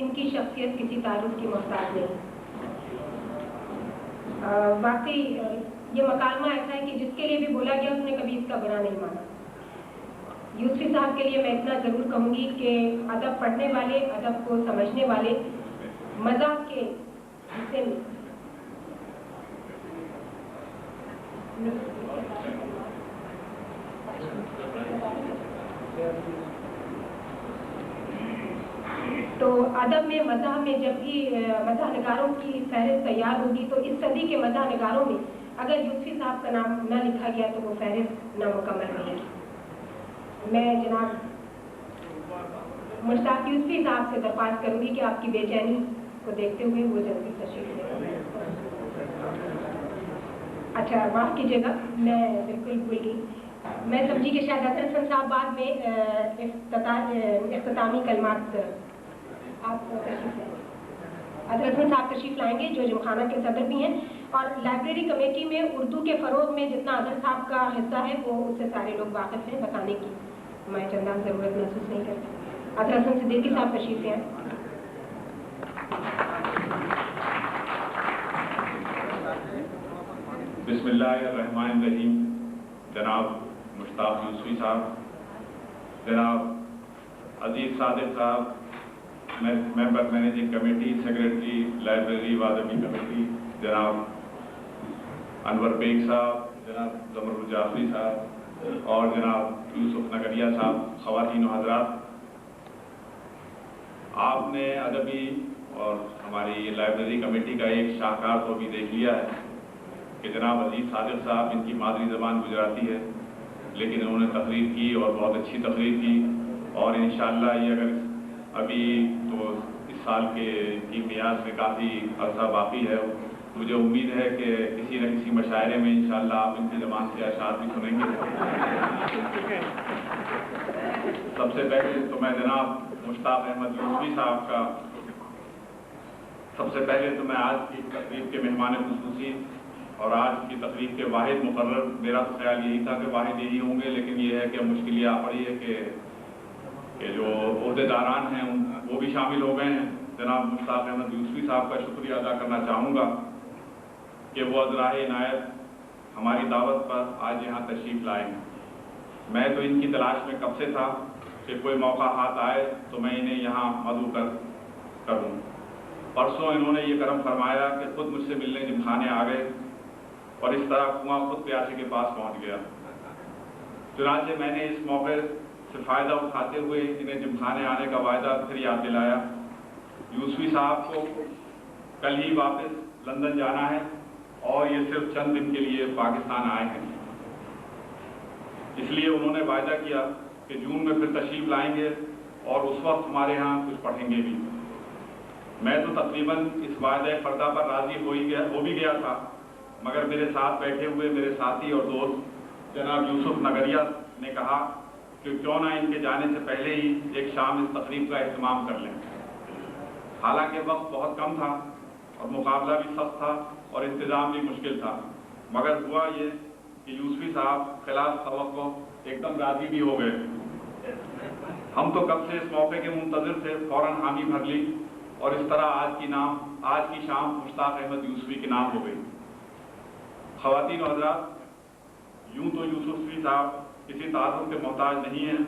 ان کی شخصیت کسی تعارف کی محتاج نہیں. واقعی یہ مکالمہ ایسا ہے کہ جس کے لیے بھی بولا گیا اس نے کبھی اس کا برا نہیں مانا. یوسفی صاحب کے لیے میں اتنا ضرور کہوں گی کہ ادب پڑھنے والے، ادب کو سمجھنے والے مزاح کے حصے میں تو ادب میں مزاح میں جب بھی مزاح نگاروں کی فہرست تیار ہوگی تو اس صدی کے مزاح نگاروں میں اگر یوسفی صاحب کا نام نہ لکھا گیا تو وہ فہرست نامکمل رہے گی. میں جناب مشتاق یوسفی صاحب سے درخواست کروں گی کہ آپ کی بے چینی کو دیکھتے ہوئے وہ جلدی تشریف لیں. اچھا معاف کیجیے گا، میں بالکل بھول گئی. میں سمجھی کہ شاید اطہر حسن صاحب بعد میں اختتامی کلمات آپ تشریف لائیں. اطہر حسن صاحب تشریف لائیں گے جو جمخانہ کے صدر بھی ہیں، اور لائبریری کمیٹی میں اردو کے فروغ میں جتنا اطہر صاحب کا حصہ ہے وہ اس سے سارے لوگ واقف ہیں. بتانے کی میں چندان ضرورت محسوس نہیں کرتی. اطہر حسن صدیقی صاحب تشریف لائیں. بسم اللہ الرحمن الرحیم. جناب مشتاق یوسفی صاحب، جناب Aziz Sadiq Sahib, member managing committee, secretary library وادمی کمیٹی، جناب انور بیگ صاحب، جناب زمر الجعفری صاحب اور جناب یوسف نگریہ صاحب، خواتین و حضرات، آپ نے ادبی اور ہماری لائبریری کمیٹی کا ایک شاہکار تو بھی دیکھ لیا ہے کہ جناب عزیز صادق صاحب، ان کی مادری زبان گجراتی ہے لیکن انہوں نے تقریر کی اور بہت اچھی تقریر کی، اور انشاءاللہ یہ اگر ابھی تو اس سال کی میعاد میں کافی عرصہ باقی ہے، مجھے امید ہے کہ کسی نہ کسی مشاعرے میں انشاءاللہ آپ ان کی زبان سے اشعار بھی سنیں گے. سب سے پہلے تو میں جناب مشتاق احمد یوسفی صاحب کا سب سے پہلے تو میں آج کی تقریب کے مہمان خصوصی اور آج کی تقریب کے واحد مقرر، میرا تو خیال یہی تھا کہ واحد یہی ہوں گے، لیکن یہ ہے کہ مشکل یہ آ پڑی ہے کہ جو عہدے داران ہیں وہ بھی شامل ہو گئے ہیں. جناب مشتاق احمد یوسفی صاحب کا شکریہ ادا کرنا چاہوں گا کہ وہ ازراہ عنایت ہماری دعوت پر آج یہاں تشریف لائے ہیں. میں تو ان کی تلاش میں کب سے تھا کہ کوئی موقع ہاتھ آئے تو میں انہیں یہاں مدعو کروں. پرسوں انہوں نے یہ کرم فرمایا کہ خود مجھ سے ملنے جمخانے آ گئے اور اس طرح کنواں خود پیاسے کے پاس پہنچ گیا. چنانچہ میں نے اس موقع سے فائدہ اٹھاتے ہوئے انہیں جمخانے آنے کا وعدہ پھر یاد دلایا. یوسفی صاحب کو کل ہی واپس لندن جانا ہے اور یہ صرف چند دن کے لیے پاکستان آئے ہیں، اس لیے انہوں نے وعدہ کیا کہ جون میں پھر تشریف لائیں گے اور اس وقت ہمارے ہاں کچھ پڑھیں گے بھی. میں تو تقریباً اس وعدہ فردہ پر راضی ہو بھی گیا تھا، مگر میرے ساتھ بیٹھے ہوئے میرے ساتھی اور دوست جناب یوسف نگریہ نے کہا کہ کیوں نہ ان کے جانے سے پہلے ہی ایک شام اس تقریب کا اہتمام کر لیں. حالانکہ وقت بہت کم تھا اور مقابلہ بھی سخت تھا اور انتظام بھی مشکل تھا، مگر ہوا یہ کہ یوسفی صاحب خلاف توقع ایک دم راضی بھی ہو گئے. ہم تو کب سے اس موقع کے منتظر تھے، فوراً حامی بھر لی اور اس طرح آج کی شام مشتاق احمد یوسفی کے نام ہو گئی. خواتین و حضرات، یوں تو یوسفی صاحب کسی تعارف کے محتاج نہیں ہیں،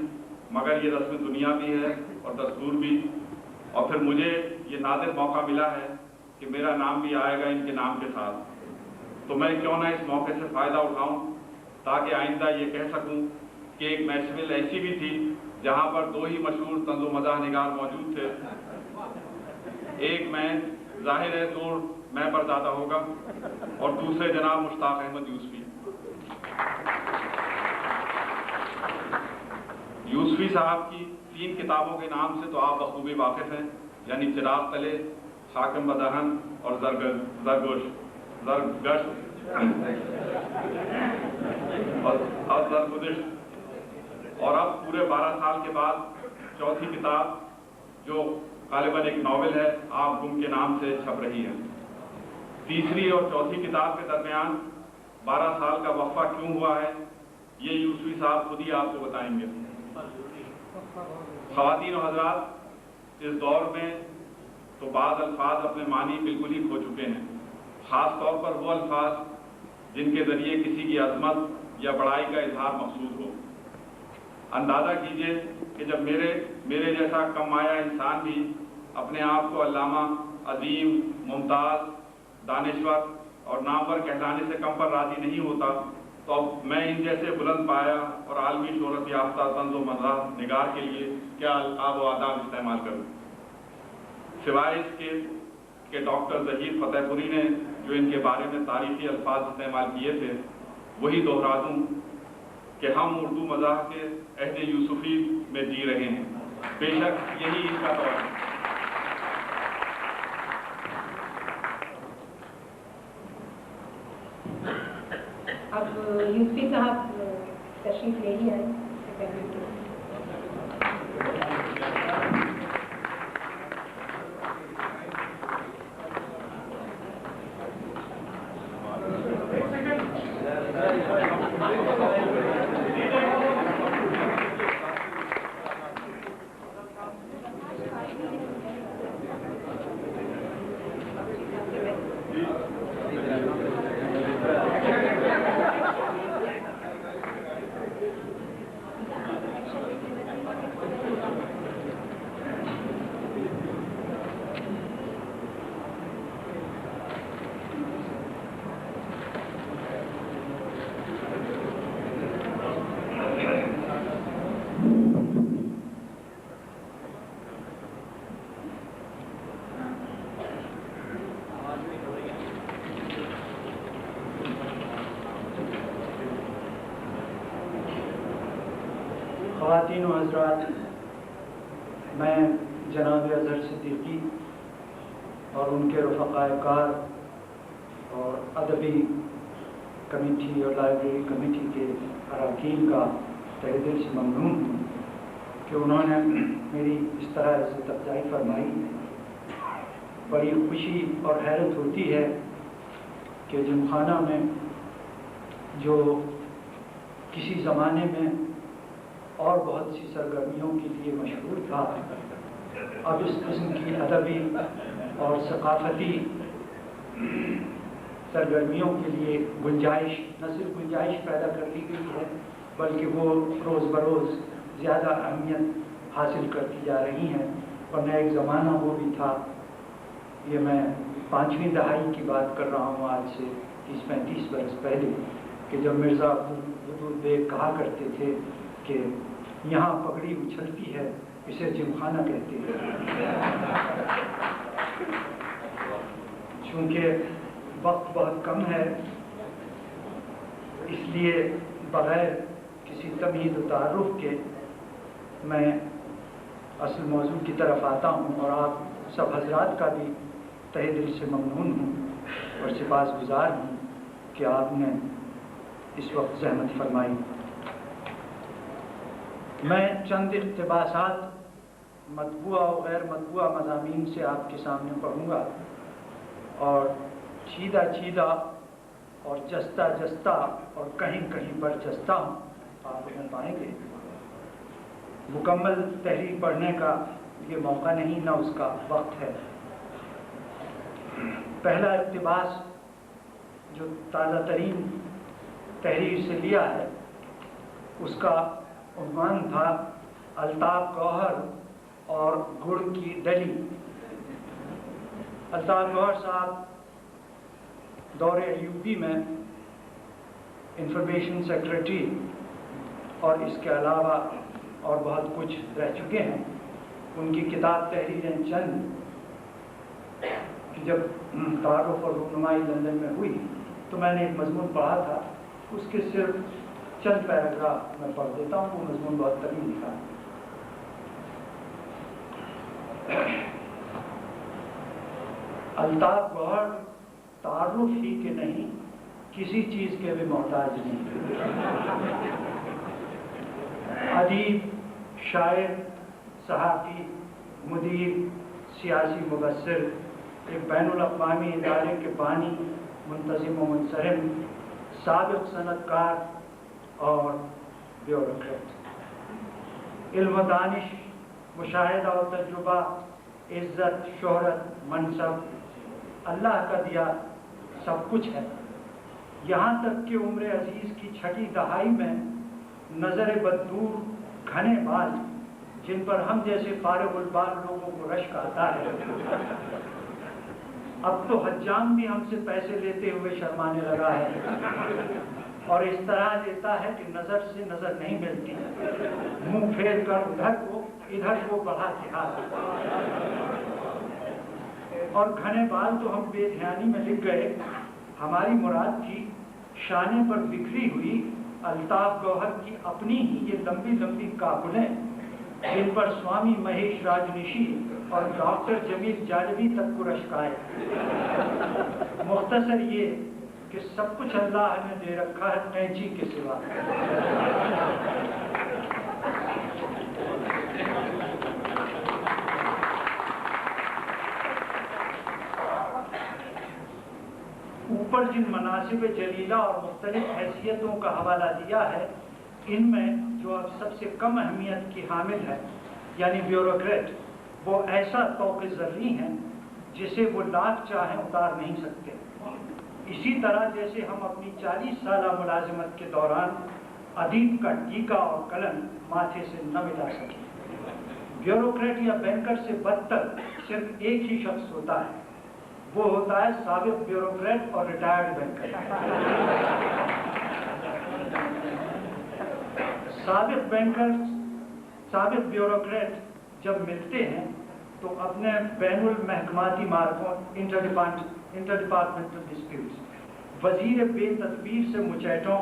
مگر یہ رسم دنیا بھی ہے اور دستور بھی، اور پھر مجھے یہ نادر موقع ملا ہے کہ میرا نام بھی آئے گا ان کے نام کے ساتھ. تو میں کیوں نہ اس موقع سے فائدہ اٹھاؤں تاکہ آئندہ یہ کہہ سکوں کہ ایک محفل ایسی بھی تھی جہاں پر دو ہی مشہور طنز و مزاح نگار موجود تھے. ایک میں، ظاہر ہے دور میں پر زیادہ ہوگا، اور دوسرے جناب مشتاق احمد یوسفی. یوسفی صاحب کی 3 کتابوں کے نام سے تو آپ بخوبی واقف ہیں، یعنی چراغ تلے، حاکم بدہن اور زرگش اور زرگدش. اور اب پورے 12 سال کے بعد چوتھی کتاب جو غالباً ایک ناول ہے، آپ گم کے نام سے چھپ رہی ہے. تیسری اور چوتھی کتاب کے درمیان 12 سال کا وقفہ کیوں ہوا ہے یہ یوسفی صاحب خود ہی آپ کو بتائیں گے. خواتین و حضرات، اس دور میں تو بعض الفاظ اپنے معنی بالکل ہی کھو چکے ہیں، خاص طور پر وہ الفاظ جن کے ذریعے کسی کی عظمت یا بڑائی کا اظہار مقصود ہو۔ اندازہ کیجئے کہ جب میرے جیسا کم مایہ انسان بھی اپنے آپ کو علامہ، عظیم، ممتاز، دانشور اور نامور کہلانے سے کم پر راضی نہیں ہوتا، تو اب میں ان جیسے بلند پایہ اور عالمی شہرت یافتہ طنز و مزاح نگار کے لیے کیا آب و آداب استعمال کروں، سوائے اس کے کہ ڈاکٹر ظہیر فتح پوری نے جو ان کے بارے میں تاریخی الفاظ استعمال کیے تھے وہی دہرا دوں کہ ہم اردو مزاح کے عہد یوسفی میں جی رہے ہیں، بے شک یہی اس کا دور ہے۔ اب یوسفی صاحب تشریف لے ہی آئے۔ خواتین و حضرات، میں جناب اظہر صدیقی اور ان کے رفقائے کار اور ادبی کمیٹی اور لائبریری کمیٹی کے اراکین کا تہہ دل سے ممنون ہوں کہ انہوں نے میری اس طرح عزت افزائی فرمائی۔ بڑی خوشی اور حیرت ہوتی ہے کہ جم خانہ میں جو کسی زمانے میں اور بہت سی سرگرمیوں کے لیے مشہور تھا، اب اس قسم کی ادبی اور ثقافتی سرگرمیوں کے لیے گنجائش، نہ صرف گنجائش پیدا کر لی گئی ہے بلکہ وہ روز بروز زیادہ اہمیت حاصل کرتی جا رہی ہیں۔ ورنہ ایک زمانہ وہ بھی تھا، یہ میں 5ویں دہائی کی بات کر رہا ہوں، آج سے 30-35 برس پہلے، کہ جب مرزا عبدالودود بیگ کہا کرتے تھے کہ یہاں پگڑی اچھلتی ہے، اسے جم خانہ کہتے ہیں۔ چونکہ وقت بہت کم ہے، اس لیے بغیر کسی تمہید و تعارف کے میں اصل موضوع کی طرف آتا ہوں، اور آپ سب حضرات کا بھی تہہ دل سے ممنون ہوں اور سپاس گزار ہوں کہ آپ نے اس وقت زحمت فرمائی۔ میں چند اقتباسات مطبوعہ و غیر مطبوعہ مضامین سے آپ کے سامنے پڑھوں گا، اور چیدہ چیدہ اور جستہ جستہ اور کہیں کہیں برجستہ ہوں، آپ انہیں پائیں گے۔ مکمل تحریر پڑھنے کا یہ موقع نہیں، نہ اس کا وقت ہے۔ پہلا اقتباس جو تازہ ترین تحریر سے لیا ہے، اس کا عنوان تھا الطاف گوہر اور گڑ کی ڈلی۔ الطاف گوہر صاحب دور ایوبی میں انفارمیشن سیکریٹری اور اس کے علاوہ اور بہت کچھ رہ چکے ہیں۔ ان کی کتاب تحریریں چند کہ جب تعارف اور رہنمائی لندن میں ہوئی تو میں نے ایک مضمون پڑھا تھا، اس کے صرف چند پیراگراف میں پڑھ دیتا ہوں، وہ مضمون بہت طویل تھا۔ الطاف گوہر تعارف ہی کے نہیں، کسی چیز کے بھی محتاج نہیں۔ ادیب، شاعر، صحافی، مدیر، سیاسی مبصر، ایک بین الاقوامی ادارے کے بانی، منتظم و منصرم، سابق صنعت کار اور بیوروکریٹ۔ علم و دانش، مشاہدہ و تجربہ، عزت، شہرت، منصب اللہ کا دیا سب کچھ ہے، یہاں تک کہ عمر عزیز کی چھٹی دہائی میں نظر بددور گھنے بال جن پر ہم جیسے فارغ البال لوگوں کو رشک آتا ہے، اب تو حجام بھی ہم سے پیسے لیتے ہوئے شرمانے لگا ہے اور اس طرح لیتا ہے کہ نظر سے نظر نہیں ملتی، منہ پھیر کر ادھر کو بڑھا کے ہاتھ، اور گھنے بال تو ہم بے دھیانی میں لکھ گئے، ہماری مراد تھی شانے پر بکھری ہوئی الطاف گوہر کی اپنی ہی یہ لمبی لمبی کابلیں جن پر سوامی مہیش راجنشی اور ڈاکٹر جمیل جاجوی تک کو رشک آئے۔ مختصر یہ کہ سب کچھ اللہ نے دے رکھا ہے قینچی کے سوا۔ اوپر جن مناصب جلیلہ اور مختلف حیثیتوں کا حوالہ دیا ہے، ان میں جو اب سب سے کم اہمیت کی حامل ہے یعنی بیوروکریٹ، وہ ایسا طوق ذرّی ہیں جسے وہ لاکھ چاہیں اتار نہیں سکتے، اسی طرح جیسے ہم اپنی 40 سالہ ملازمت کے دوران ادیب کا ٹیکا اور قلم ماتھے سے نہ ملا سکے۔ بیوروکریٹ یا بینکر سے بدتر صرف ایک ہی شخص ہوتا ہے، وہ ہوتا ہے سابق بیوروکریٹ اور ریٹائرڈ بینکر۔ سابق بیوروکریٹ جب ملتے ہیں تو اپنے بین المحکماتی مارکوں انٹر ڈپارٹمنٹل ڈسپیوٹس، وزیر بے تدبیر سے مچیٹوں،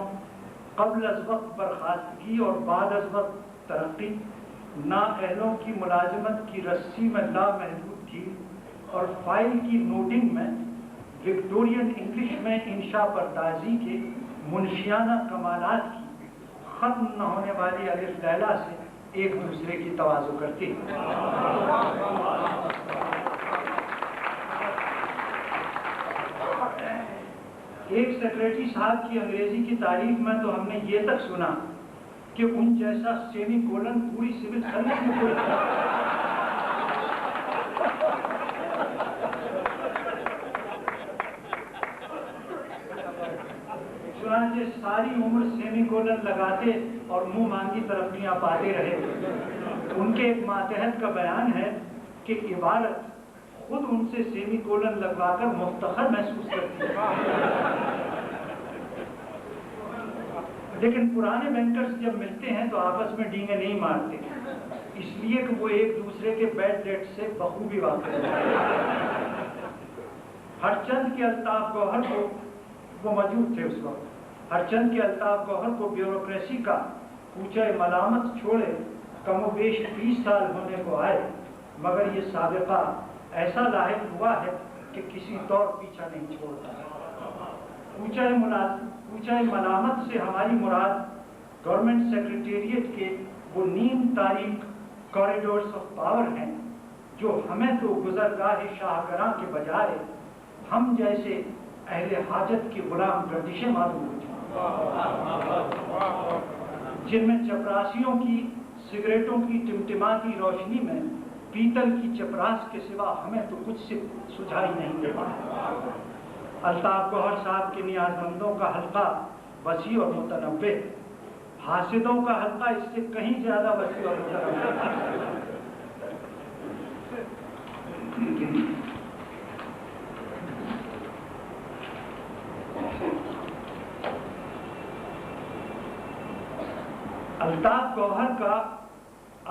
قبل از وقت برخاستگی اور بعد از وقت ترقی، نااہلوں کی ملازمت کی رسی میں لامحدود ڈھیل اور فائل کی نوٹنگ میں وکٹورین انگلش میں انشاء پردازی کے منشیانہ کمالات کی ختم نہ ہونے والی الف لیلا سے ایک دوسرے کی تواضع کرتی ہے۔ ایک سیکریٹری صاحب کی انگریزی کی تعریف میں تو ہم نے یہ تک سنا کہ ان جیسا سیمی کولن پوری سول سروس میں کوئی چنانچہ ساری عمر سیمی کولن لگاتے اور منہ مانگی ترقیاں پاتے رہے۔ ان کے ایک ماتحت کا بیان ہے کہ عبارت خود ان سے سیمی کولن لگوا کر مفتخر محسوس کرتی ہے۔ لیکن پرانے بینکرز جب ملتے ہیں تو آپس میں ڈینگیں نہیں مارتے، اس لیے کہ وہ ایک دوسرے کے بیڈ ڈیٹ سے بخوبی واقف ہیں۔ ہر چند کے الطاف گوہر کو وہ موجود تھے اس وقت، ہر چند کے الطاف گوہر کو بیوروکریسی کا کوچہ ملامت چھوڑے کم و بیش 20 سال ہونے کو آئے، مگر یہ سابقہ ایسا لاحق ہوا ہے کہ کسی طور پیچھا نہیں چھوڑتا۔ کوچہ ملامت سے ہماری مراد گورنمنٹ سیکریٹریٹ کے وہ نیم تاریک کوریڈورز آف پاور ہیں جو ہمیں تو گزرگاہ شاہگراں کے بجائے ہم جیسے اہل حاجت کی غلام گردشیں معلوم ہوتی ہیں، جن میں چپراسیوں کی سگریٹوں کی ٹمٹماتی روشنی میں پیتل کی چپراس کے سوا ہمیں تو کچھ سے سجھائی نہیں دیتا۔ الطاف گوہر صاحب کے نیاز مندوں کا حلقہ وسیع اور متنوع، حاسدوں کا حلقہ اس سے کہیں زیادہ وسیع اور متنوع۔ الطاف گوہر کا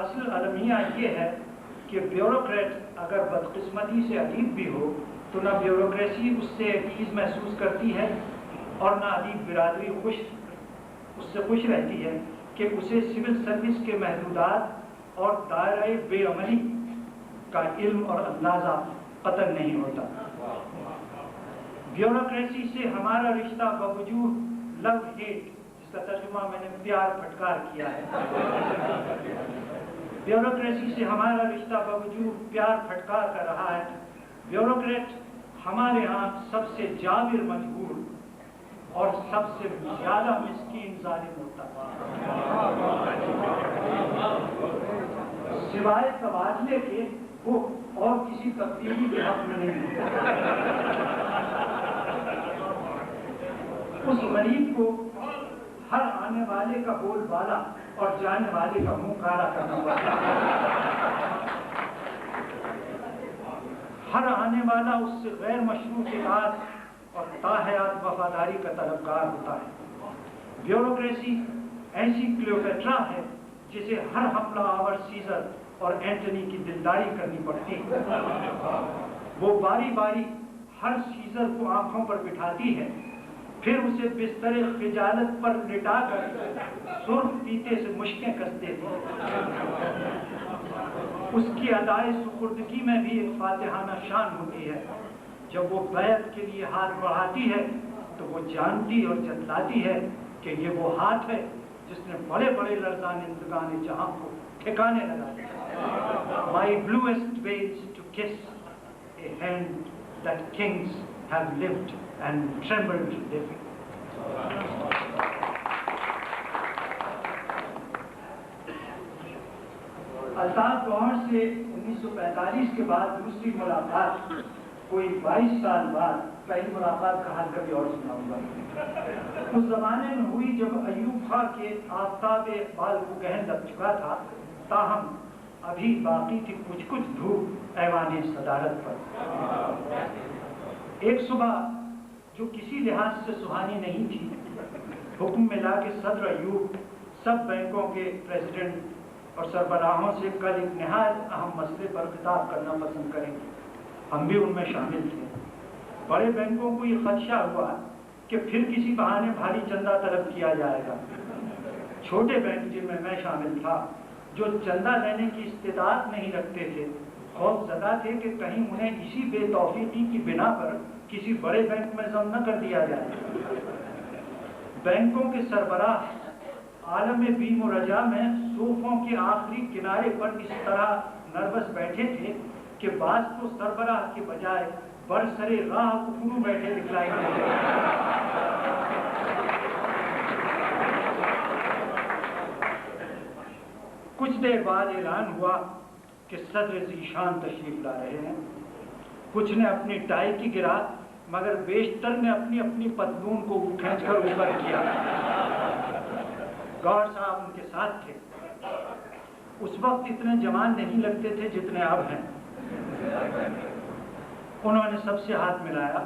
اصل المیہ یہ ہے کہ بیوروکریٹ اگر بدقسمتی سے ادیب بھی ہو تو نہ بیوروکریسی اس سے ایز محسوس کرتی ہے اور نہ ادیب برادری اس سے خوش رہتی ہے کہ اسے سول سروس کے محدودات اور دائرہ بے عملی کا علم اور اندازہ قطع نہیں ہوتا۔ بیوروکریسی سے ہمارا رشتہ باوجود لو ہیٹ، جس کا ترجمہ میں نے پیار پھٹکار کیا ہے، بیوروکریسی سے ہمارا رشتہ باوجود پیار پھٹکار کر رہا ہے۔ بیوروکریٹ ہمارے ہاں سب سے جابر مجبور اور سب سے زیادہ مسکین ظالم ہوتا ہے۔ سوائے تبادلے کے وہ اور کسی تبدیلی کے حق میں نہیں ہے۔ اس مریض کو ہر آنے والے کا بول بالا اور جانے والے کا منہ کالا کرنا پڑتا ہے۔ ہر آنے والا اس سے غیر مشروط اطاعت اور تاحیات وفاداری کا طلبگار ہوتا ہے۔ بیوروکریسی ایسی کلیوپیٹرا ہے جسے ہر حملہ آور سیزر اور اینٹنی کی دلداری کرنی پڑتی ہے۔ وہ باری باری ہر سیزر کو آنکھوں پر بٹھاتی ہے، پھر اسے بستر خجالت پر لٹا کر سرخ پیتے سے مشکیں کستے ہیں۔ اس کی ادائے سپردگی میں بھی ایک فاتحانہ شان ہوتی ہے۔ جب وہ بیعت کے لیے ہاتھ بڑھاتی ہے تو وہ جانتی اور جتلاتی ہے کہ یہ وہ ہاتھ ہے جس نے بڑے بڑے لرزان زندگان جہاں کو ٹھکانے لگا دیا۔ My bluest ways to kiss a hand that kings have lived and trembled living. Altaf گوہر سے 1945 کے بعد دوسری ملاقات کوئی 22 سال بعد، پہلی ملاقات کا حال کبھی اور سناؤں گا۔ اس زمانے میں ہوئی جب ایوب خاں کے آفتاب اقبال کو گہن لگ چکا تھا، تاہم ابھی باقی تھی کچھ کچھ دھوپ ایوان صدارت پر۔ ایک صبح جو کسی لحاظ سے سہانی نہیں تھی، حکم ملا کہ صدر ایوب سب بینکوں کے پریزیڈنٹ اور سربراہوں سے کل ایک نہایت اہم مسئلے پر خطاب کرنا پسند کریں گے۔ ہم بھی ان میں شامل تھے۔ بڑے بینکوں کو یہ خدشہ ہوا کہ پھر کسی بہانے بھاری چندہ طلب کیا جائے گا۔ چھوٹے بینک جن میں میں شامل تھا، جو چندہ لینے کی استطاعت نہیں رکھتے تھے، خوف زدہ تھے کہ کہیں انہیں اسی بے توفیقی کی بنا پر کسی بڑے بینک میں ضم نہ کر دیا جائے۔ بینکوں کے سربراہ عالم بیم و رجا میں صوفوں کے آخری کنارے پر اس طرح نروس بیٹھے تھے کہ بعض تو سربراہ کے بجائے برسرے راہ اکھڑو بیٹھے دکھلائی دیتے۔ کچھ دیر بعد اعلان ہوا کہ صدر ذیشان تشریف لا رہے ہیں۔ کچھ نے اپنی ٹائی کی گرا، مگر بیشتر نے اپنی اپنی پتلون کو کھینچ کر اوپر کیا۔ گور صاحب ان کے ساتھ تھے۔ اس وقت اتنے جوان نہیں لگتے تھے جتنے اب ہیں۔ انہوں نے سب سے ہاتھ ملایا۔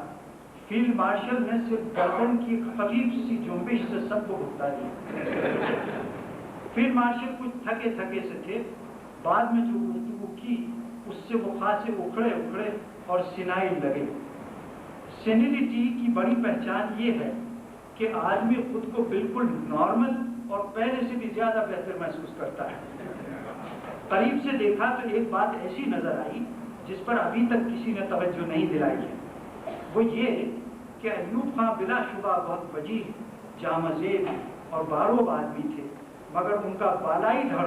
فیلڈ مارشل نے صرف گردن کی خفیف سی جنبش سے سب کو بھگتا دیا۔ فیلڈ مارشل کچھ تھکے تھکے سے تھے۔ بعد میں جو گفتگو کی اس سے وہ خاصے اکھڑے اکھڑے اور سنائی لگے۔ سینیلیٹی کی بڑی پہچان یہ ہے کہ آدمی خود کو بالکل نارمل اور پہلے سے بھی زیادہ بہتر محسوس کرتا ہے۔ قریب سے دیکھا تو ایک بات ایسی نظر آئی جس پر ابھی تک کسی نے توجہ نہیں دلائی ہے۔ وہ یہ کہ ایوب خاں بلا شبہ بہت وجیح، جامع زیب اور باروب آدمی تھے، مگر ان کا بالائی دھڑ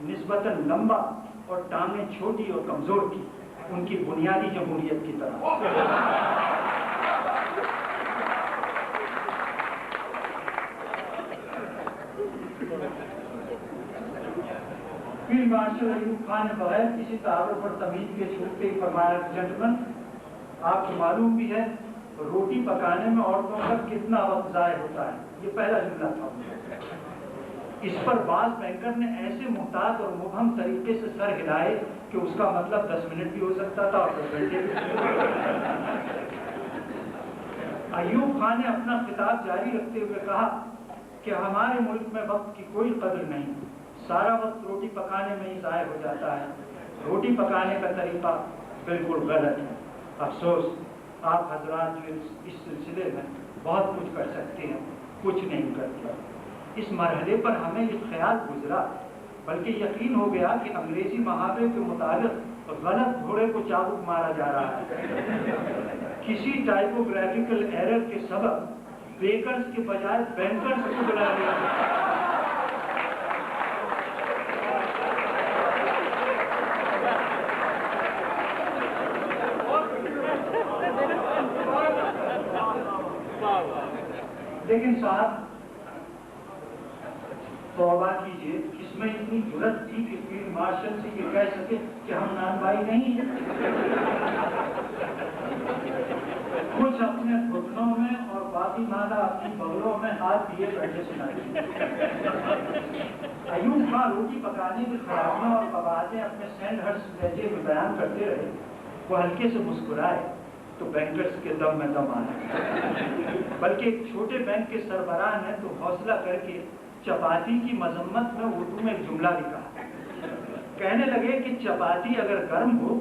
نسبتاً لمبا اور ٹانگیں چھوٹی اور کمزور تھی، ان کی بنیادی جمہوریت کی طرح۔ فیلڈ مارشل ایوب خان نے بغیر کسی تعارف پر تمیز کے چھوٹتے ہی فرمایا، جنٹلمن، آپ کو معلوم بھی ہے روٹی پکانے میں عورتوں کا کتنا وقت ضائع ہوتا ہے۔ یہ پہلا جملہ تھا۔ اس پر بعض بینکر نے ایسے محتاط اور مبہم طریقے سے سر ہلائے کہ اس کا مطلب 10 منٹ بھی ہو سکتا تھا اور 10 گھنٹے بھی۔ ایوب خان نے اپنا خطاب جاری رکھتے ہوئے کہا کہ ہمارے ملک میں وقت کی کوئی قدر نہیں، سارا وقت روٹی پکانے میں ہی ضائع ہو جاتا ہے۔ روٹی پکانے کا طریقہ بالکل غلط ہے۔ افسوس، آپ حضرات جو اس سلسلے میں بہت کچھ کر سکتے ہیں، کچھ نہیں کرتے۔ اس مرحلے پر ہمیں یہ خیال گزرا، بلکہ یقین ہو گیا کہ انگریزی محاورے کے مطابق غلط گھوڑے کو چابک مارا جا رہا ہے۔ کسی ٹائپوگرافیکل ایرر کے سبب بیکرز کے بجائے بینکرز کو بلا لیا۔ لیکن صاحب توبہ کیجیے، اس میں اتنی جرت تھی کہ فیلڈ مارشل سے یہ کہہ سکے کہ ہم نان بھائی نہیں ہیں۔ کچھ اپنے گھٹنوں میں اور باقی مادہ اپنی بغلوں میں ہاتھ دیے بیٹھے سنائیے۔ ایوب خان روٹی پکانے کی خرابیاں اور قباحتیں اپنے سینڈ ہرٹس لہجے میں بیان کرتے رہے۔ وہ ہلکے سے مسکرائے تو بینکرز کے دم میں دم آیا، بلکہ ایک چھوٹے بینک کے سربراہ نے تو حوصلہ کر کے چپاتی کی مذمت میں اردو میں ایک جملہ لکھا۔ کہنے لگے کہ چپاتی اگر گرم ہو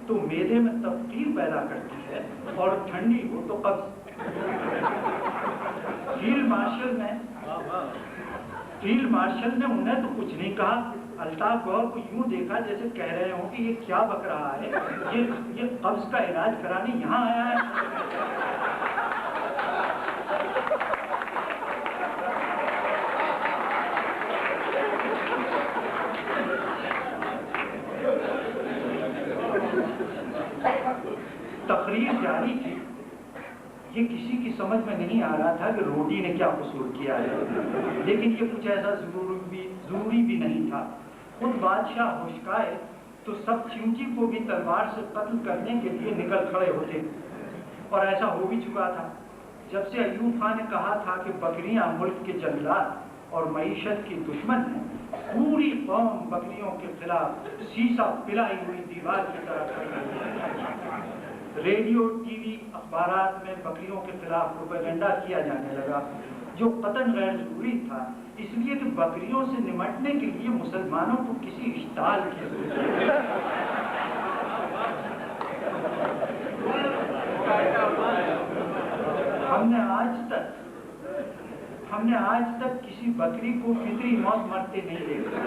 تو معدے میں تفکیر پیدا کرتی ہے اور ٹھنڈی ہو تو قبض۔ فیلڈ مارشل نے انہیں تو کچھ نہیں کہا، الطاف گوہر کو یوں دیکھا جیسے کہہ رہے ہوں کہ یہ کیا بک رہا ہے، یہ قبض کا علاج کرانے یہاں آیا ہے۔ تقریر جاری تھی، یہ کسی کی سمجھ میں نہیں آ رہا تھا کہ روٹی نے کیا قصور کیا ہے، لیکن یہ کچھ ایسا ضروری بھی نہیں تھا۔ خود بادشاہ ہوشکائے تو سب چمٹی کو بھی تلوار سے قتل کرنے کے لیے نکل کھڑے ہوتے، اور ایسا ہو بھی چکا تھا۔ جب سے ایوب خان نے کہا تھا کہ بکریاں ملک کے جنگلات اور معیشت کی دشمن ہیں، پوری قوم بکریوں کے خلاف سیسا پلائی ہوئی دیوار کی طرح کھڑی ہوئی۔ ریڈیو، ٹی وی، اخبارات میں بکریوں کے خلاف پروپیگنڈا کیا جانے لگا، جو قطعاً غیر ضروری تھا، اس لیے کہ بکریوں سے نمٹنے کے لیے مسلمانوں کو کسی اشتعال کی ضرورت ہے۔ ہم نے آج تک کسی بکری کو فطری موت مرتے نہیں دیکھا۔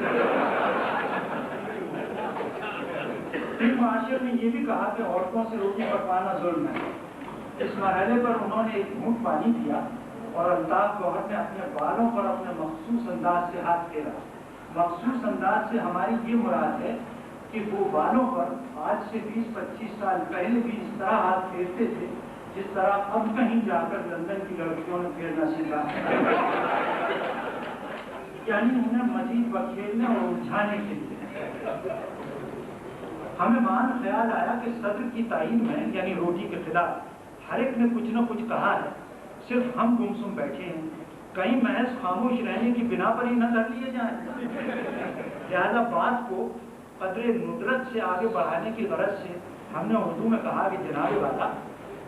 فیلڈ مارشل نے یہ بھی کہا کہ عورتوں سے روٹی پکوانا ظلم ہے۔ اس مرحلے پر انہوں نے ایک گھونٹ پانی پیا اور الطاف گوہر نے اپنے بالوں پر اپنے مخصوص انداز سے ہاتھ پھیرا۔ مخصوص انداز سے ہماری یہ مراد ہے کہ وہ بالوں پر آج سے 20-25 سال پہلے بھی اس طرح ہاتھ پھیرتے تھے جس طرح اب کہیں جا کر لندن کی لڑکیوں نے پھیرنا سیکھا، یعنی انہیں مزید بکھیرنے اور الجھانے کے لیے۔ ہمیں مان خیال آیا کہ صدر کی تعین میں، یعنی روٹی کے خلاف، ہر ایک نے کچھ نہ کچھ کہا ہے، صرف ہم گمسم بیٹھے ہیں، کہیں محض خاموش رہنے کی بنا پر ہی نہ لڑ لیے جائیں۔ لہذا بات کو قدر ندرت سے آگے بڑھانے کی غرض سے ہم نے اردو میں کہا کہ جناب والا،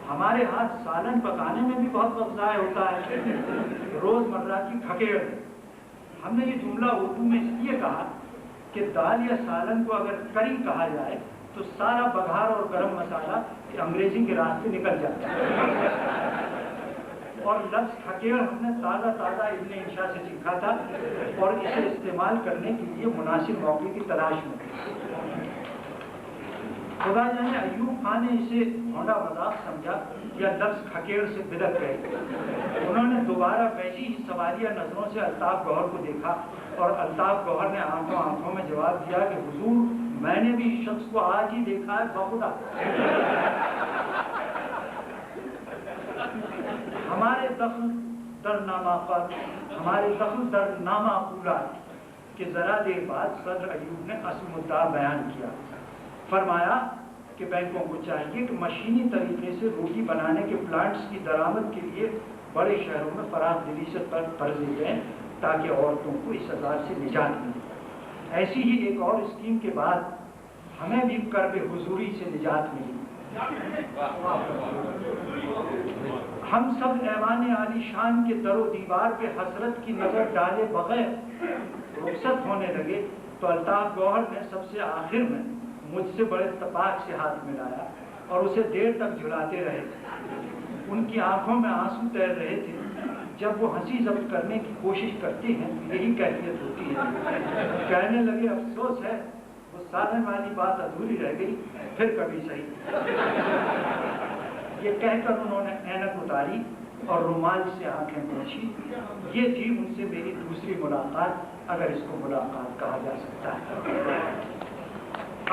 ہمارے ہاتھ سالن پکانے میں بھی بہت وقت ضائع ہوتا ہے، روز مرہ کی کھکیڑ۔ ہم نے یہ جملہ اردو میں اس لیے کہا کہ دال یا سالن کو اگر کری کہا جائے تو سارا بگھار اور گرم مسالہ انگریزی کے راستے نکل جاتا ہے، اور لفظ کھکیڑ ہم نے تازہ ابن انشا سے سیکھا تھا اور اسے استعمال کرنے کے لیے مناسب موقع کی تلاش میں تھے۔ خدا جانے ایوب خان نے اسے بھونڈا مذاق سمجھا یا لفظ کھکیڑ سے بدک گئے۔ انہوں نے دوبارہ ویسی ہی سوالیہ نظروں سے الطاف گوہر کو دیکھا اور الطاف گوہر نے آنکھوں میں جواب دیا کہ حضور، میں نے بھی اس شخص کو آج ہی دیکھا ہے بخدا۔ ہمارے دخل در نامعقولات کے ذرا دیر بعد صدر ایوب نے اصل مدعا بیان کیا۔ فرمایا کہ بینکوں کو چاہیے کہ مشینی طریقے سے روٹی بنانے کے پلانٹس کی درآمد کے لیے بڑے شہروں میں فراخ دلی سے قرض دیں تاکہ عورتوں کو اس عذاب سے نجات ملے۔ ایسی ہی ایک اور اسکیم کے بعد ہمیں بھی کرب حضوری سے نجات ملی۔ ہم سب ایوان عالی شان کے در و دیوار پہ حسرت کی نظر ڈالے بغیر رخصت ہونے لگے تو الطاف گوہر نے سب سے آخر میں مجھ سے بڑے اتفاق سے ہاتھ ملایا اور اسے دیر تک جھلاتے رہے۔ ان کی آنکھوں میں آنسو تیر رہے تھے۔ جب وہ ہنسی ضبط کرنے کی کوشش کرتی ہیں یہی کیفیت ہوتی ہے۔ کہنے لگے افسوس ہے وہ سالن والی بات ادھوری رہ گئی، پھر کبھی صحیح۔ یہ کہہ کر انہوں نے اینک اتاری اور رومال سے آنکھیں پوچھی۔ یہ تھی ان سے میری دوسری ملاقات، اگر اس کو ملاقات کہا جا سکتا ہے۔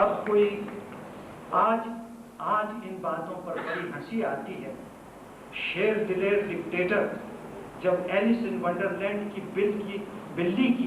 اب کوئی آج ان باتوں پر بڑی ہنسی آتی ہے۔ شیر دلیر ڈکٹیٹر جب ایلس ان ونڈرلینڈ کی بلی کی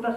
10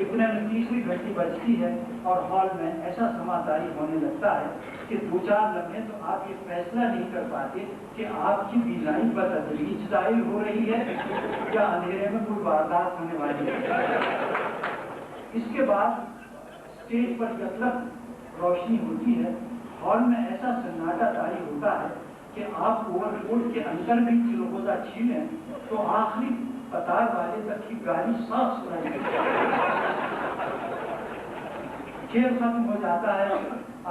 اتنے میں تیسری گھنٹی بجتی ہے اور ہال میں ایسا سما طاری ہونے لگتا ہے کہ 2-4 لمحے تو آپ یہ فیصلہ نہیں کر پاتے کہ آپ کی بینائی بتدریج ظاہر ہو رہی ہے یا اندھیرے میں کوئی واردات ہونے والی ہے۔ اس کے بعد اسٹیج پر یکلک روشنی ہوتی ہے، ہال میں ایسا سناٹا طاری ہوتا ہے کہ آپ اوور کوٹ کے اندر بھی چلغوزہ چھیلیں تو آخری قطار والے تک کی گاڑی صاف سنائی دیتی ہے۔ کھیل ختم ہو جاتا ہے،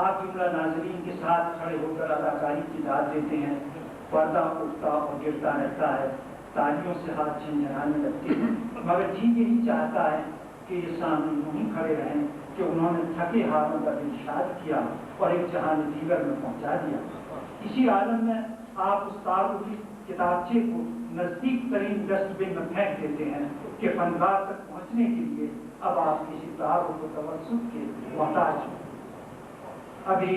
آپ جملہ ناظرین کے ساتھ کھڑے ہو کر اداکاری کی داد دیتے ہیں، پردہ اٹھتا اور گرتا رہتا ہے، تالیوں سے ہاتھ جھنجھنانے لگتے ہیں، مگر جی یہی چاہتا ہے کہ یہ سامنے نہیں کھڑے رہیں کہ انہوں نے تھکے ہاتھوں کا ارشاد کیا اور ایک جہان دیگر میں پہنچا دیا۔ اسی عالم میں آپ اس تاروں کی کتابچے کو نزدیک ترین ڈسٹ بن میں پھینک دیتے ہیں کہ فنکار تک پہنچنے کے لیے اب آپ کسی تاروں کو توسط کے محتاج ہیں۔ ابھی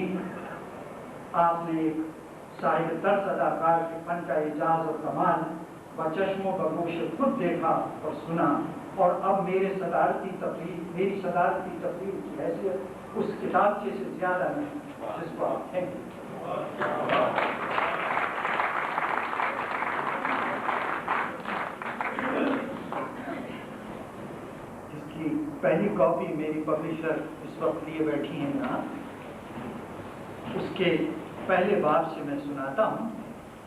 آپ نے ایک صاحب طرز اداکار کے فن کا اعجاز اور کمال بچشم و بگوش خود دیکھا اور سنا، اور اب میری صدارتی تقریر کی حیثیت اس کتابچے سے زیادہ نہیں، جس کو آپ تھینک یو۔ اس کی پہلی کاپی میری پبلشر اس وقت لیے بیٹھی ہیں یہاں، اس کے پہلے باب سے میں سناتا ہوں۔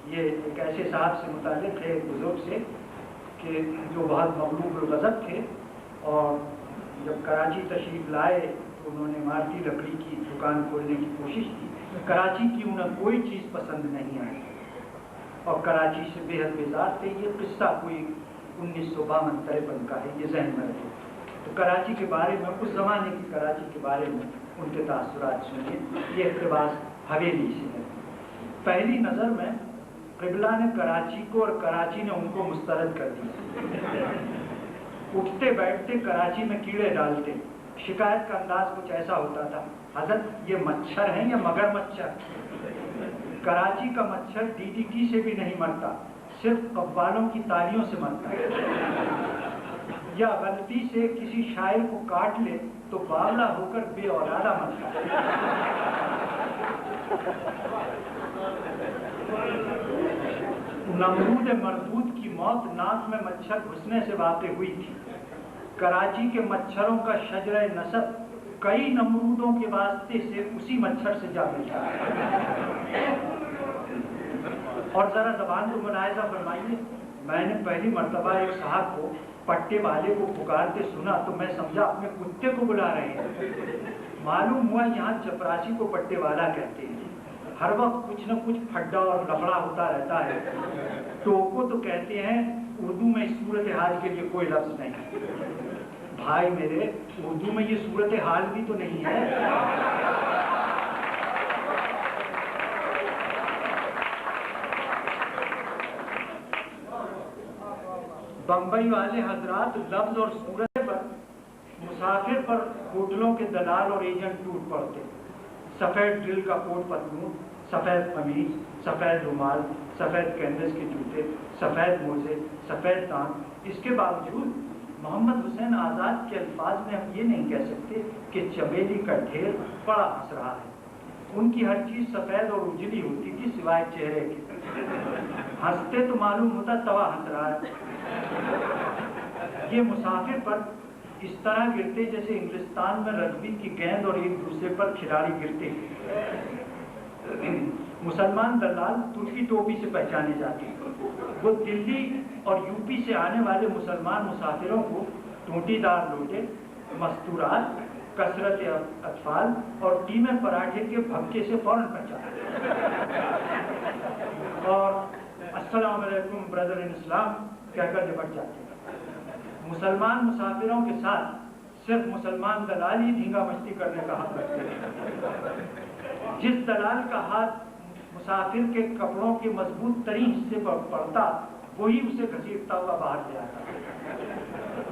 یہ ایک ایسے صاحب سے متعلق ہے، ایک بزرگ سے، کہ جو بہت مغلوب الغضب تھے، اور جب کراچی تشریف لائے انہوں نے عمارتی لکڑی کی دکان کھولنے کی کوشش کی۔ کراچی کی انہیں کوئی چیز پسند نہیں آئی اور کراچی سے بے حد بیزار تھے۔ یہ قصہ کوئی 1952-53 کا ہے، یہ ذہن میں رکھے۔ تو کراچی کے بارے میں، اس زمانے کی کراچی کے بارے میں ان کے تاثرات سنیے۔ یہ اقتباس حویلی سے ہے۔ پہلی نظر میں قبلہ نے کراچی کو اور کراچی نے ان کو مسترد کر دیا۔ اٹھتے بیٹھتے کراچی میں کیڑے ڈالتے، شکایت کا انداز کچھ ایسا ہوتا تھا، حضرت یہ مچھر ہیں یا مگر مچھر؟ کراچی کا مچھر DDT سے بھی نہیں مرتا، صرف قوالوں کی تالیوں سے مرتا ہے، یا غلطی سے کسی شاعر کو کاٹ لے تو باولا ہو کر بے اولادہ مرتا ہے۔ نمرود مردود کی موت ناک میں مچھر گھسنے سے واقع ہوئی تھی۔ کراچی کے مچھروں کا شجرہ نسب کئی نمرودوں کے واسطے سے اسی مچھر سے جا ملتا ہے۔ اور ذرا زبان کو ملاحظہ فرمائیے، میں نے پہلی مرتبہ ایک صاحب کو پٹے والے کو پکارتے سنا تو میں سمجھا اپنے کتے کو بلا رہے ہیں۔ معلوم ہوا یہاں چپراسی کو پٹے والا کہتے ہیں۔ ہر وقت کچھ نہ کچھ پھڈا اور لفڑا ہوتا رہتا ہے۔ ٹوکو تو کہتے ہیں، اردو میں اس صورتحال کے لیے کوئی لفظ نہیں۔ بھائی میرے، اردو میں یہ صورتحال بھی تو نہیں ہے۔ بمبئی والے حضرات لفظ اور صورت پر مسافر پر ہوٹلوں کے دلال اور ایجنٹ ٹوٹ پڑتے۔ سفید ڈرل کا کوٹ پتلون، سفید قمیض، سفید رومال، سفید کینوس کے جوتے، سفید موزے، سفید دانت۔ اس کے باوجود محمد حسین آزاد کے الفاظ میں ہم یہ نہیں کہہ سکتے کہ چمیلی کا ڈھیر بڑا ہنس رہا ہے۔ ان کی ہر چیز سفید اور اجلی ہوتی تھی سوائے چہرے کے۔ ہنستے تو معلوم ہوتا توا ہنس رہا ہے۔ یہ مسافر پر اس طرح گرتے جیسے انگلستان میں رگبی کی گیند اور ایک دوسرے پر کھلاڑی گرتے ہیں۔ مسلمان دلال ترکی ٹوپی سے پہچانے جاتے ہیں۔ وہ دلی اور یوپی سے آنے والے مسلمان مسافروں کو ٹوٹی دار لوٹے، مستورات، کثرت اطفال اور ٹیمیں پراٹھے کے بھبکے سے فوراً پہچاتے ہیں اور السلام علیکم برادر ان اسلام کہہ کر نپٹ جاتے ہیں۔ مسلمان مسافروں کے ساتھ صرف مسلمان دلال ہی دھینگا مستی کرنے کا حق رکھتے ہیں۔ جس دلال کا ہاتھ مسافر کے کپڑوں کے مضبوط ترین حصے پر پڑتا وہی اسے گھسیٹتا ہوا باہر لے آتا۔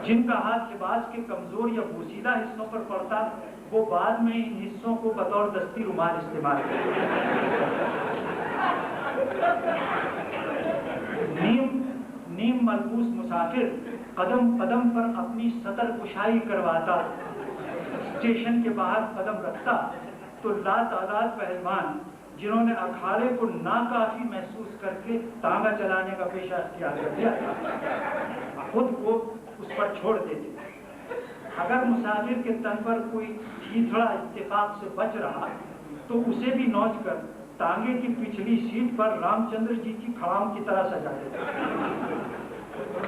جن کا ہاتھ لباس کے کمزور یا بوسیدہ حصوں پر پڑتا وہ بعد میں ان حصوں کو بطور دستی رومال استعمال کرتے۔ نیم ملبوس مسافر قدم قدم پر اپنی سطر کشائی کرواتا، اسٹیشن کے باہر قدم رکھتا تو لاتعداد پہلوان جنہوں نے اکھاڑے کو ناکافی محسوس کر کے تانگا چلانے کا پیشہ اختیار کر لیا خود کو اس پر چھوڑ دیتے۔ اگر مسافر کے تن پر کوئی چیتھڑا اتفاق سے بچ رہا تو اسے بھی نوچ کر تانگے کی پچھلی سیٹ پر رام چندر جی کی کھڑاؤں کی طرح سجا دیتے،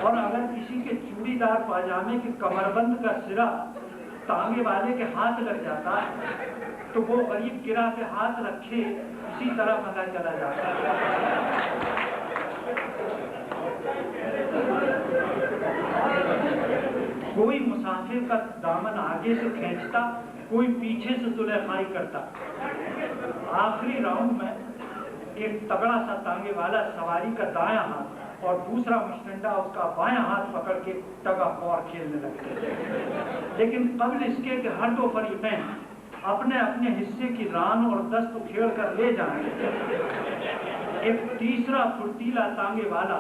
اور اگر کسی کے چوڑی دار پاجامے کے کمربند کا سرا تانگے والے کے ہاتھ لگ جاتا تو وہ غریب گرا کے ہاتھ رکھے اسی طرح بندھا چلا جاتا۔ کوئی مسافر کا دامن آگے سے کھینچتا، کوئی پیچھے سے زلیخائی کرتا۔ آخری راؤنڈ میں ایک تگڑا سا تانگے والا سواری کا دایاں ہاتھ اور دوسرا مشتنڈا اس کا بایاں ہاتھ پکڑ کے ٹگ آف وار کھیلنے لگتے، لیکن قبل اس کے کہ ہر دو فریقین اپنے اپنے حصے کی ران اور دست کھیڑ کر لے جائیں، ایک تیسرا پھرتیلا تانگے والا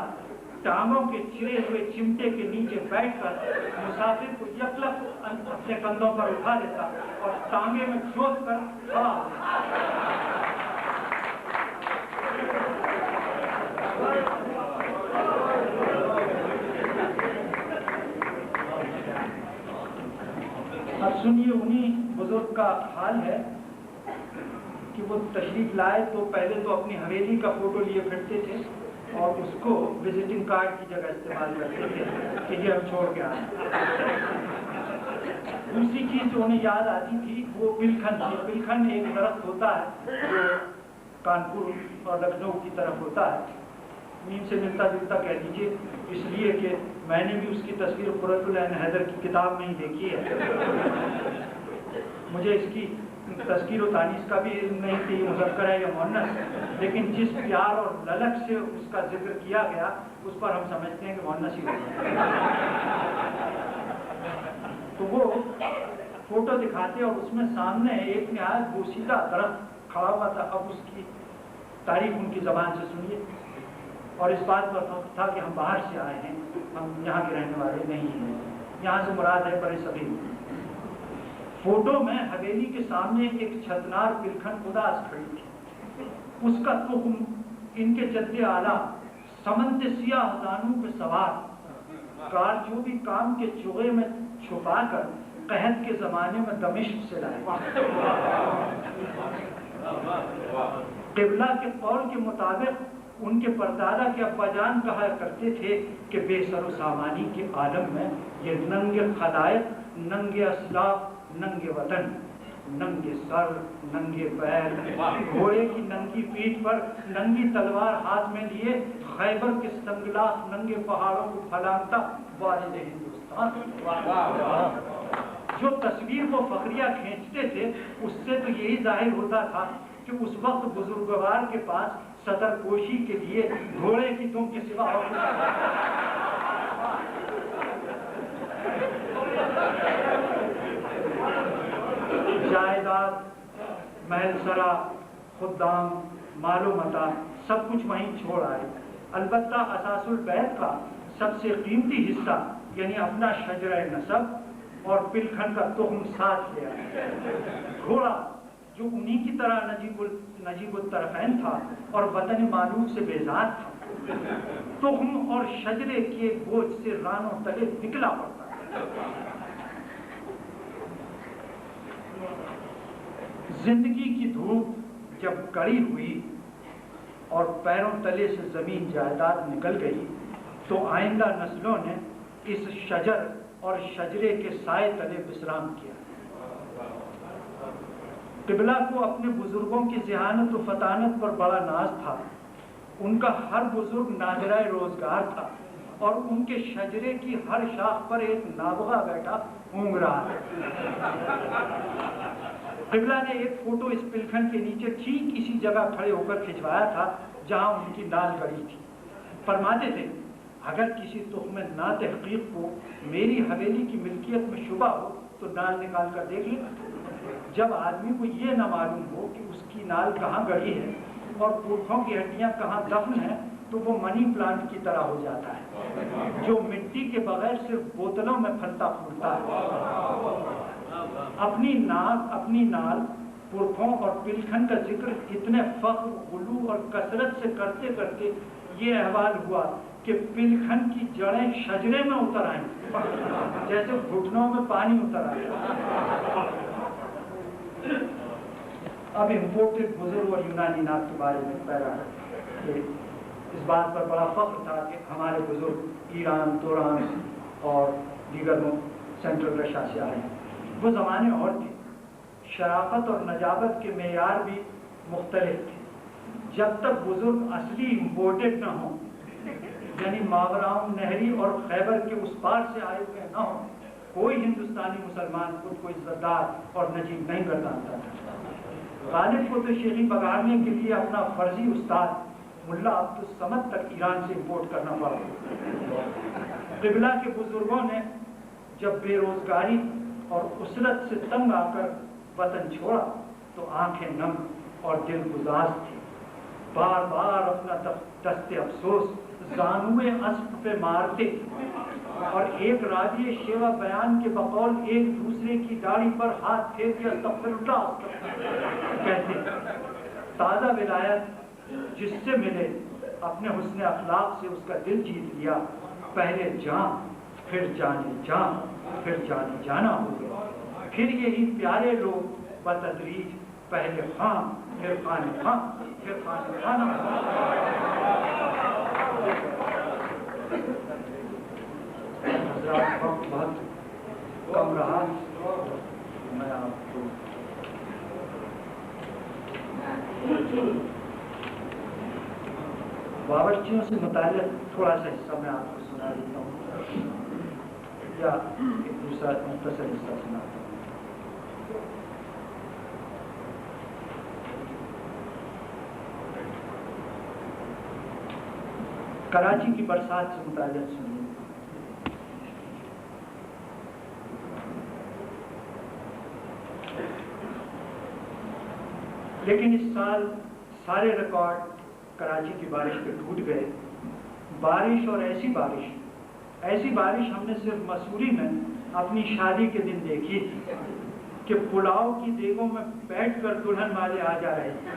ٹانگوں کے چرے ہوئے چمٹے کے نیچے بیٹھ کر مسافر کو یکلک اپنے کندھوں پر اٹھا لیتا اور ٹانگے میں چوٹ کر کھڑا اب سنیے انہی بزرگ کا حال ہے کہ وہ تشریف لائے تو پہلے تو اپنی حویلی کا فوٹو لیے پھرتے تھے اور اس کو وزٹنگ کارڈ کی جگہ استعمال کرتے تھے کہ یہ ہم چھوڑ کے آئے۔ دوسری چیز جو انہیں یاد آتی تھی وہ پلکھن تھی۔ پلکھن ایک درخت ہوتا ہے جو کانپور اور لکھنؤ کی طرف ہوتا ہے، نیم سے ملتا جلتا کہہ دیجیے، اس لیے کہ میں نے بھی اس کی تصویر قرۃ العین حیدر کی کتاب میں ہی دیکھی ہے۔ مجھے اس کی تذکیر و تانیث کا بھی علم نہیں کہ یہ مذکر ہے یا مؤنث، لیکن جس پیار اور للک سے اس کا ذکر کیا گیا اس پر ہم سمجھتے ہیں کہ مؤنث ہی ہوگا۔ تو وہ فوٹو دکھاتے اور اس میں سامنے ایک نہایت بوسیدہ درخت کھڑا ہوا تھا۔ اب اس کی تعریف ان کی زبان سے سنیے، اور اس بات پر تھا کہ ہم باہر سے آئے ہیں، ہم یہاں کے رہنے والے نہیں ہیں، یہاں سے مراد ہے بڑے صغیر۔ فوٹو میں حویلی کے سامنے ایک چھتنار پلکھن اداس کھڑی تھی، اس کا تخم ان کے جد اعلیٰ سمند سیاہ دانوں پہ سوار کارچوبی کام کے چوغے میں چھپا کر قحط کے زمانے میں دمشق سے لائے۔ قبلہ کے قول کے مطابق ان کے پردادا کے ابا جان کہا کرتے تھے کہ بے سر و سامانی کے عالم میں یہ ننگے خلائق، ننگے اسلاف، ننگے وطن، ننگے سر، ننگے پیر، گھوڑے کی ننگی پیٹھ پر ننگی تلوار ہاتھ میں لیے خیبر کے سنگلاخ ننگے پہاڑوں کو پھلانگتا والد ہندوستان۔ جو تصویر کو فخریہ کھینچتے تھے اس سے تو یہی ظاہر ہوتا تھا کہ اس وقت بزرگوار کے پاس سطر پوشی کے لیے گھوڑے کی دم کے سوا اور جائیداد، محل سرا، خدام، مال و متاع سب کچھ وہیں چھوڑ آئے، البتہ اساس البیت کا سب سے قیمتی حصہ یعنی اپنا شجرہ نسب اور پلکھن کا تخم ساتھ لے آئے۔ گھوڑا جو انہی کی طرح نجیب الطرفین تھا اور وطن معلوم سے بیزار تھا، تخم اور شجرے کے بوجھ سے رانوں تلے نکلا پڑتا۔ زندگی کی دھوپ جب کڑی ہوئی اور پیروں تلے سے زمین جائیداد نکل گئی تو آئندہ نسلوں نے اس شجر اور شجرے کے سائے تلے وشرام کیا۔ قبلہ کو اپنے بزرگوں کی ذہانت و فطانت پر بڑا ناز تھا، ان کا ہر بزرگ ناظرہ روزگار تھا اور ان کے شجرے کی ہر شاخ پر ایک نابغہ بیٹھا اونگ رہا ہے۔ قبلہ نے ایک فوٹو اس پلکھن کے نیچے ٹھیک اسی جگہ کھڑے ہو کر کھنچوایا تھا جہاں ان کی نال گڑی تھی۔ فرماتے تھے اگر کسی تخم نا تحقیق کو میری حویلی کی ملکیت میں شبہ ہو تو نال نکال کر دیکھ لیں۔ جب آدمی کو یہ نہ معلوم ہو کہ اس کی نال کہاں گڑی ہے اور پورکھوں کی ہڈیاں کہاں دفن ہیں تو وہ منی پلانٹ کی طرح ہو جاتا ہے۔ جو مٹی کے بغیر صرف بوتلوں میں پھلتا پھولتا ہے۔ اپنی نال پرکھوں اور پلکھن کا ذکر اتنے فخر، غلو اور کثرت سے کرتے کرتے یہ احوال ہوا کہ پلکھن کی جڑیں شجرے میں اتر آئیں، جیسے گھٹنوں میں پانی اتر آیا۔ اب امپورٹڈ بزرگ اور یونانی نعت کے بارے میں پیرا ہے کہ اس بات پر بڑا فخر تھا کہ ہمارے بزرگ ایران، توران اور دیگر سینٹرل رشیا سے آئے ہیں۔ وہ زمانے اور تھے، شرافت اور نجابت کے معیار بھی مختلف تھے۔ جب تک بزرگ اصلی امپورٹڈ نہ ہوں، یعنی ماوراء نہری اور خیبر کے اس پار سے آئے ہوئے نہ ہوں، کوئی ہندوستانی مسلمان خود کو عزت دار اور نجیب نہیں گردانتا تھا۔ غالب کو تو شیخی بگاڑنے کے لیے اپنا فرضی استاد ملا عبد الصمد تک ایران سے امپورٹ کرنا پڑا۔ قبلہ کے بزرگوں نے جب بے روزگاری اور اسرت سے تنگ آ کر وطن چھوڑا تو آنکھیں نم اور دل گزاز تھے۔ بار بار اپنا دست افسوس زانوے اسب پہ مارتے اور ایک راوی شیوا بیان کے بقول ایک دوسرے کی داڑھی پر ہاتھ پھیر کے استغفر اللہ کہتے۔ تازہ ولایت جس سے ملے اپنے حسن اخلاق سے اس کا دل جیت لیا، پہلے جان پھر جانے جان پھر جانے جانا ہو گیا۔ پھر یہی پیارے لوگ بتدریج پہلے خان پھر خان خان پھر خان خانہ وقت بہت کم رہا، میں آپ کو باورچیوں سے متعلق تھوڑا سا حصہ میں آپ کو سنا دیتا ہوں یا ایک دوسرا مختصر حصہ سناتا ہوں۔ کراچی کی برسات سے متعلق سنیے۔ لیکن اس سال سارے ریکارڈ کراچی کی بارش پہ ٹوٹ گئے۔ بارش اور ایسی بارش ہم نے صرف مسوری میں اپنی شادی کے دن دیکھی تھی کہ پلاؤ کی دیگوں میں بیٹھ کر دلہن والے آ جا رہے تھے۔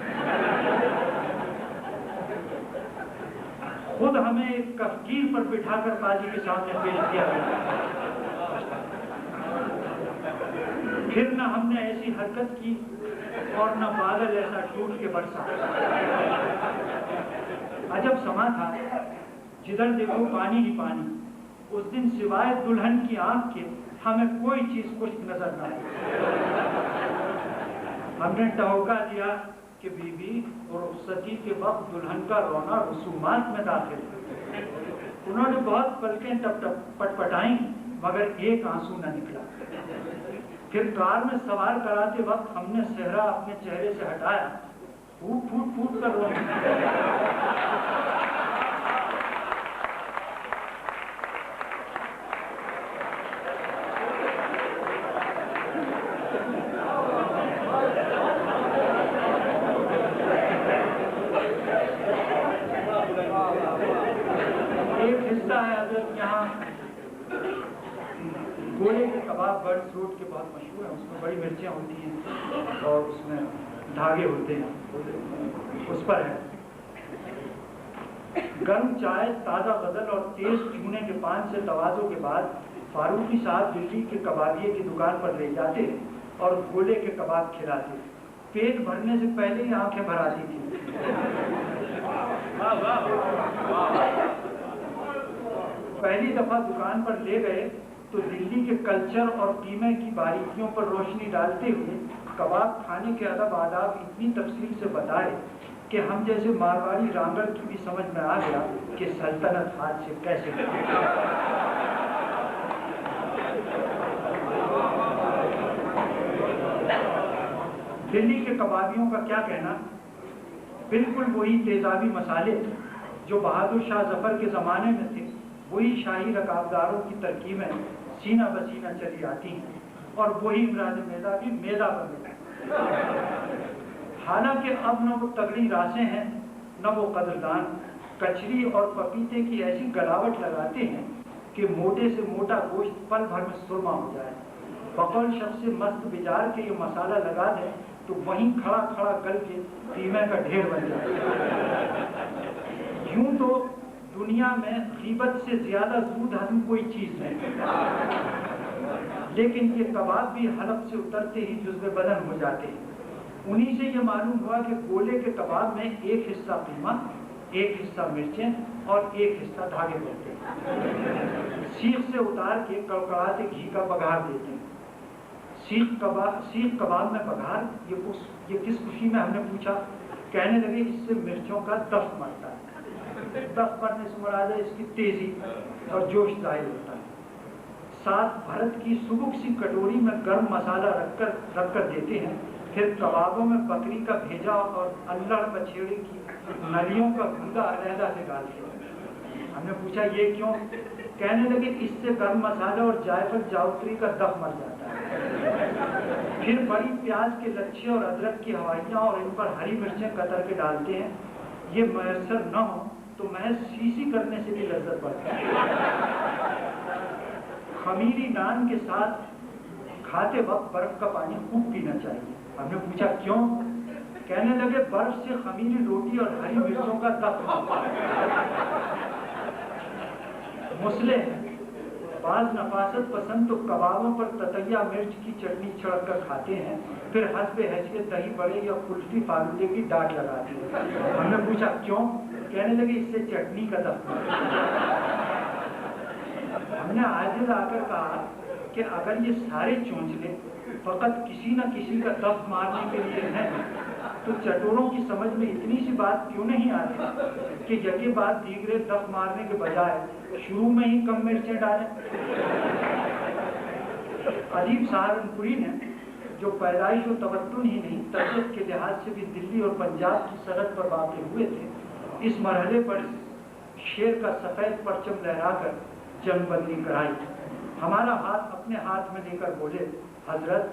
خود ہمیں ایک کفگیر پر بٹھا کر قاضی کے سامنے پیش کیا گیا۔ پھر نہ ہم نے ایسی حرکت کی اور نہ بادل ایسا ٹوٹ کے برسا۔ عجب سما تھا، جدھر دیکھو پانی ہی پانی۔ اس دن سوائے دلہن کی آنکھ کے ہمیں کوئی چیز خشک نظر نہ آئی۔ ہم نے ٹہوکا دیا کہ بی بی اور رخصتی کے وقت دلہن کا رونا رسومات میں داخل ہے۔ انہوں نے بہت پلکیں ٹپ ٹپ پٹ پٹائیں مگر ایک آنسو نہ نکلا۔ پھر کار میں سوار کراتے وقت ہم نے صحرا اپنے چہرے سے ہٹایا، پھوٹ پھوٹ پھوٹ کر رونا۔ گولے کے کباب برڈس روڈ کے بہت مشہور ہیں، اس میں بڑی مرچیاں ہوتی ہیں اور اس میں دھاگے ہوتے ہیں، اس پر ہے گرم چائے، تازہ غزل اور تیز چونے کے پان سے توازو کے بعد فاروقی صاحب دلی کے کبابیے کی دکان پر لے جاتے اور گولے کے کباب کھلاتے۔ پیٹ بھرنے سے پہلے ہی آنکھیں بھر آتی تھی۔ پہلی دفعہ دکان پر لے گئے تو دلی کے کلچر اور قیمے کی باریکیوں پر روشنی ڈالتے ہوئے کباب کھانے کے ادب آداب اتنی تفصیل سے بتائے کہ ہم جیسے مارواڑی رانگڑ کی بھی سمجھ میں آ گیا کہ سلطنت ہاتھ سے کیسے دلی کے کبابیوں کا کیا کہنا، بالکل وہی تیزابی مسالے جو بہادر شاہ ظفر کے زمانے میں تھے، وہی شاہی رکابداروں کی ترکیبیں سینہ بسینہ چلی آتی ہیں اور وہی امراض میدا بھی میدا پر ملتا۔ حالانکہ اب نہ وہ تگڑی راسیں ہیں نہ وہ قدردان، کچری اور پپیتے کی ایسی گلاوٹ لگاتے ہیں کہ موٹے سے موٹا گوشت پل بھر میں سرما ہو جائے. بقول شخص سے مست بجار کے یہ مسالہ لگا دیں تو وہیں کھڑا کھڑا گل کے قیمے کا ڈھیر بن جائے. یوں تو دنیا میں غیبت سے زیادہ زود ہضم کوئی چیز نہیں، لیکن یہ کباب بھی حلق سے اترتے ہی جزو بدن ہو جاتے ہیں. انہی سے یہ معلوم ہوا کہ گولے کے کباب میں ایک حصہ قیمہ، ایک حصہ مرچیں اور ایک حصہ دھاگے بنتے ہیں. سیخ سے اتار کے کڑکڑاتے گھی کا بگھار دیتے ہیں. سیخ کباب میں بگھار، یہ کس خوشی میں ہم نے پوچھا. کہنے لگے اس سے مرچوں کا دفع مرتا ہے. دفع مرنے سے مراد ہے اس کی تیزی اور جوش ظاہر ہوتا ہے. ساتھ بھرت کی سبک سی کٹوری میں گرم مسالہ رکھ کر دیتے ہیں. پھر کبابوں میں بکری کا بھیجا اور اللڑ بچھیڑے کی نلیوں کا گندا علیحدہ سے ڈالتے ہیں. ہم نے پوچھا یہ کیوں؟ کہنے لگے اس سے گرم مسالہ اور جائفل جاوتری کا دفع مر جاتا ہے. پھر بڑی پیاز کے لچھے اور ادرک کی ہوائیاں اور ان پر ہری مرچیں کتر کے ڈالتے ہیں. یہ میسر نہ ہو تو محض سی کرنے سے بھی لذت بڑھتی ہے. خمیری نان کے ساتھ کھاتے وقت برف کا پانی خوب پینا چاہیے. ہم نے پوچھا کیوں؟ کہنے لگے برف سے خمیری روٹی اور ہری مرچوں کا دفع ہوتا ہے. مسئلے ہیں بعض نفاست پسند تو کبابوں پر تتیا مرچ کی چٹنی چھڑک کر کھاتے ہیں. پھر حسب حیثیت دہی بڑے یا کلفی فالودے کی ڈاٹ لگاتے ہیں. ہم نے پوچھا کیوں؟ کہنے لگے اس سے چٹنی کا دفع. ہم نے عاجز آ کر کہا کہ اگر یہ سارے چونچلے فقط کسی نہ کسی کا دفع مارنے کے لیے ہیں تو چٹوروں کی سمجھ میں اتنی سی بات کیوں نہیں آتی کہ یکے بعد دیگرے دفع مارنے کے بجائے شروع میں ہی کم مرچیں ڈالیں. ادیب سہارنپوری نے جو پیدائش و تمدن ہی نہیں تربیت کے لحاظ سے بھی دلی اور پنجاب کی سرحد پر واقع ہوئے تھے، اس مرحلے پر شیر کا سفید پرچم لہرا کر جنگ بندی کرائی. ہمارا ہاتھ اپنے ہاتھ میں لے کر بولے حضرت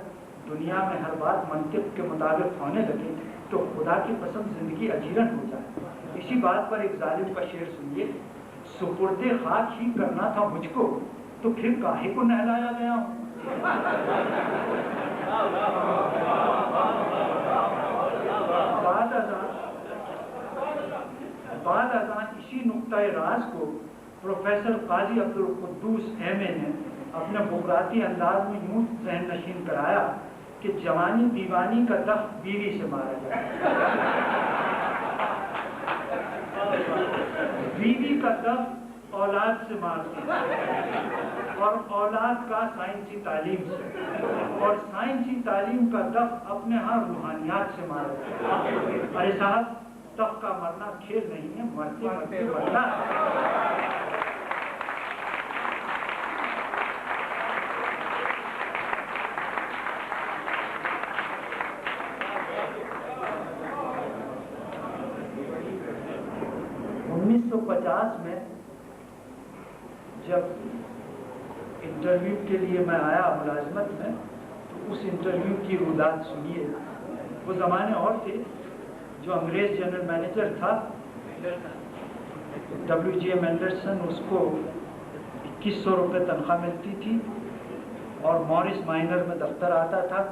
دنیا میں ہر بات منطق کے مطابق ہونے لگے تو خدا کی قسم زندگی اجیرن ہو جائے. اسی بات پر ایک ظالم کا شعر سنیے. سپرد خاک ہی کرنا تھا مجھ کو تو پھر کاہے کو نہلایا گیا ہوں. بعد ازاں اسی نقطۂ راز کو پروفیسر قاضی عبدالقدوس ایم اے نے اپنے بغراتی انداز میں یوں ذہن نشین کرایا کہ جوانی دیوانی کا دفع بیوی سے مارا جائے. بیوی کا دفع اولاد سے مارتے ہیں اور اولاد کا سائنسی تعلیم سے، اور سائنسی تعلیم کا دفع اپنے ہاں روحانیات سے مارا جائے. ارے صاحب دفع کا مرنا کھیل نہیں ہے، مرتے مرتے مرنا ہے. میں جب انٹرویو کے لیے میں آیا ملازمت میں تو اس انٹرویو کی رودات سنیے. وہ زمانے اور تھے. جو انگریز جنرل مینیجر تھا WGM اینڈرسن، اس کو 2100 روپے تنخواہ ملتی تھی اور مورس مائنر میں دفتر آتا تھا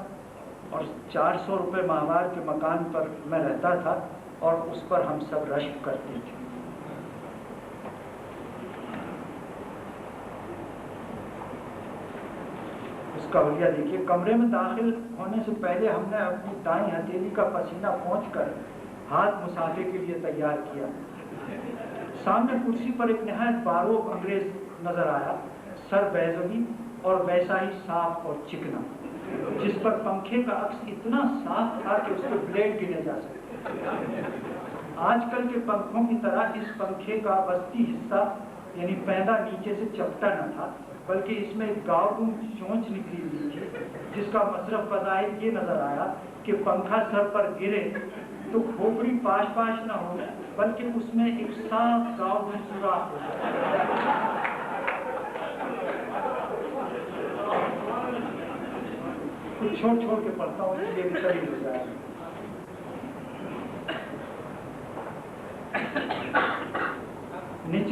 اور 400 روپے ماہوار کے مکان پر میں رہتا تھا اور اس پر ہم سب رشک کرتے تھے. اس کا حلیہ دیکھیے. کمرے میں داخل ہونے سے پہلے ہم نے اپنی دائیں ہتھیلی کا پسینہ پہنچ کر ہاتھ مسافے کے لیے تیار کیا. سامنے کرسی پر ایک نہایت باروب انگریز نظر آیا، سر بیضوی اور ویسا ہی صاف اور چکنا، جس پر پنکھے کا عکس اتنا صاف تھا کہ اس کے بلیڈ گنے جا سکتے. آج کل کے پنکھوں کی طرح اس پنکھے کا وسطی حصہ یعنی پیدا نیچے سے چپٹا نہ تھا، بلکہ اس میں ایک گاؤں چونچ نکلی ہوئی تھی، جس کا مصرف بظاہر یہ نظر آیا کہ پنکھا سر پر گرے تو کھوپڑی پاش پاش نہ ہو بلکہ اس میں ایک صاف گاؤں سوراخ ہو جائے. کچھ چھوڑ چھوڑ کے پڑھتا ہوں اس لیے قریب ہو جائے.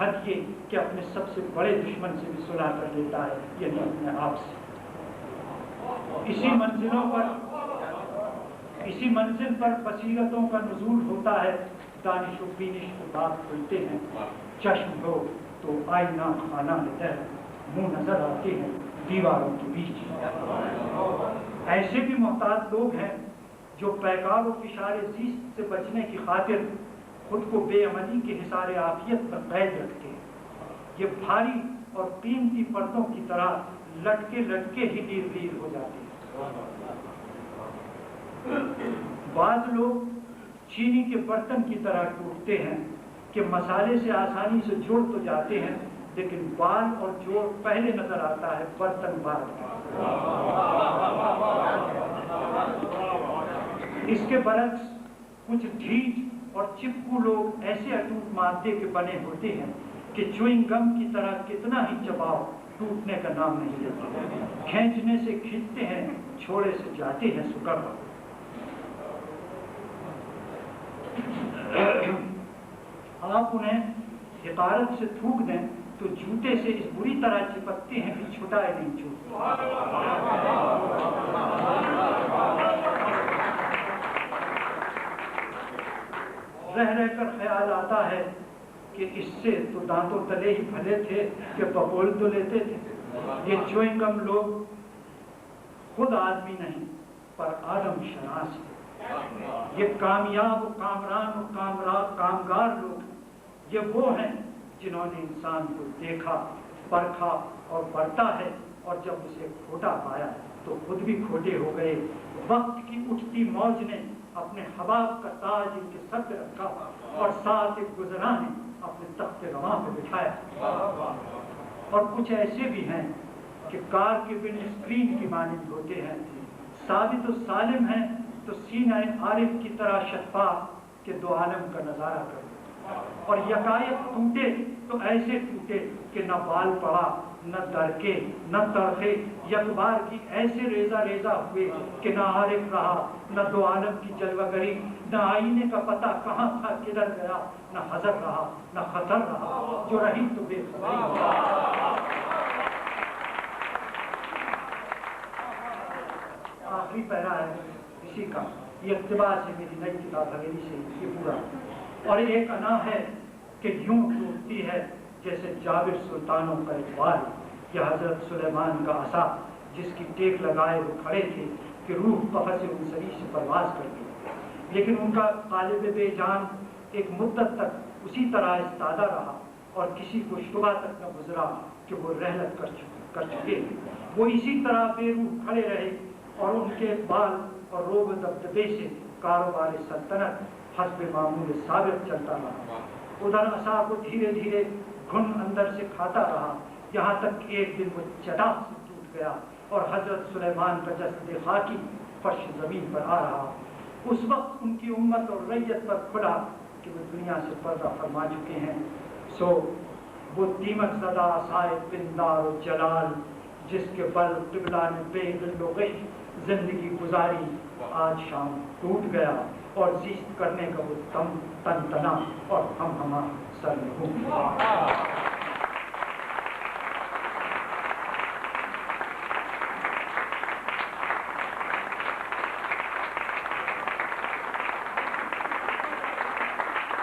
حد یہ کہ اپنے سب سے بڑے دشمن سے بھی صلح کر لیتا ہے، یعنی اپنے آپ سے۔ اسی منزل پر بصیرتوں کا نزول ہوتا ہے، دانش و بینش کو بات کھلتے ہیں، چشم ہو تو آئینہ خانہ ہے، منہ نظر آتے ہیں دیواروں کے بیچ۔ ایسے بھی محتاط لوگ ہیں جو پیکار و فشار زیست سے بچنے کی خاطر خود کو بے عملی کے حصار عافیت پر قید رکھتے ہیں۔ یہ بھاری اور قیمتی پردوں کی طرح لٹکے لٹکے ہی دیر دیر ہو جاتے ہیں۔ بعض لوگ چینی کے برتن کی طرح ٹوٹتے ہیں کہ مسالے سے آسانی سے جوڑ تو جاتے ہیں، لیکن بال اور جوڑ پہلے نظر آتا ہے، برتن بعد۔ اس کے برعکس کچھ ڈھیچ اور چپکو لوگ ایسے اٹوٹ مادے کے بنے ہوتے ہیں کہ چوئنگ گم کی طرح کتنا ہی چباؤ ٹوٹنے کا نام نہیں لیتے، کھینچنے سے کھینچتے ہیں، چھوڑے سے جاتے ہیں سکڑ۔ آپ انہیں حقارت سے تھوک دیں تو جوتے سے اس بری طرح چپکتے ہیں کہ چھٹائے نہیں چھوٹتے۔ رہ رہ کر خیال آتا ہے کہ اس سے تو دانتوں تلے ہی پھلے تھے کہ پپول تو لیتے تھے۔ یہ چوئنگ گم لوگ خود آدمی نہیں پر آدم شناس ہے۔ یہ کامیاب و کامران و کامگار لوگ، یہ وہ ہیں جنہوں نے انسان کو دیکھا، پرکھا اور برتا ہے، اور جب اسے کھوٹا پایا تو خود بھی کھوٹے ہو گئے۔ وقت کی اٹھتی موج نے اپنے حباب کا تاج ان کے سر پہ رکھا اور ساتھ ایک گزراں نے اپنے تخت رواں پہ بٹھایا۔ اور کچھ ایسے بھی ہیں کہ کار کے بن اسکرین کی مانند ہوتے ہیں، ثابت و سالم ہیں تو سینہ عارف کی طرح شفاف کہ دو عالم کا نظارہ کرے، اور یکایک ٹوٹے تو ایسے ٹوٹے کہ نہ بال پڑا، نہ درکے، نہ تڑکے، یک بار کی ایسے ریزہ ریزہ ہوئے کہ نہ عارف رہا، نہ دو عالم کی جلوہ گری، نہ آئینے کا پتہ کہاں تھا کدھر گیا، نہ حذر رہا نہ خطر رہا، جو رہی تو بے خبری۔ آخری پیرا ہے اسی کا، یہ اقتباس ہے میری نئی کتاب حویلی سے، یہ پورا، اور ایک انا ہے کہ یوں ٹوٹتی ہے جیسے جابر سلطانوں کا اقبال، یا حضرت سلیمان کا عصا جس کی ٹیک لگائے وہ کھڑے تھے کہ روح قفس انصری سے پرواز کر گئی، لیکن ان کا قالب بے جان ایک مدت تک اسی طرح استادہ رہا اور کسی کو شبہ تک نہ گزرا کہ وہ رحلت کر چکے، وہ اسی طرح بے روح کھڑے رہے، اور ان کے اقبال اور روب دبدبے سے کاروبار سلطنت حسب معمول ثابت چلتا رہا۔ ادھر عصا کو دھیرے دھیرے گھن اندر سے کھاتا رہا، یہاں تک کہ ایک دن وہ چٹاک سے ٹوٹ گیا اور حضرت سلیمان کا جسد خاکی فرش زمین پر آ رہا۔ اس وقت ان کی امت اور ریت پر کھلا کہ وہ دنیا سے پردہ فرما چکے ہیں۔ سو وہ دیمک زدہ عصائے پندار و جلال جس کے بل قبلہ نے بے دل و غش زندگی گزاری، آج شام ٹوٹ گیا اور زیست کرنے کا وہ تن تنا اور ہم سر میں ہوں۔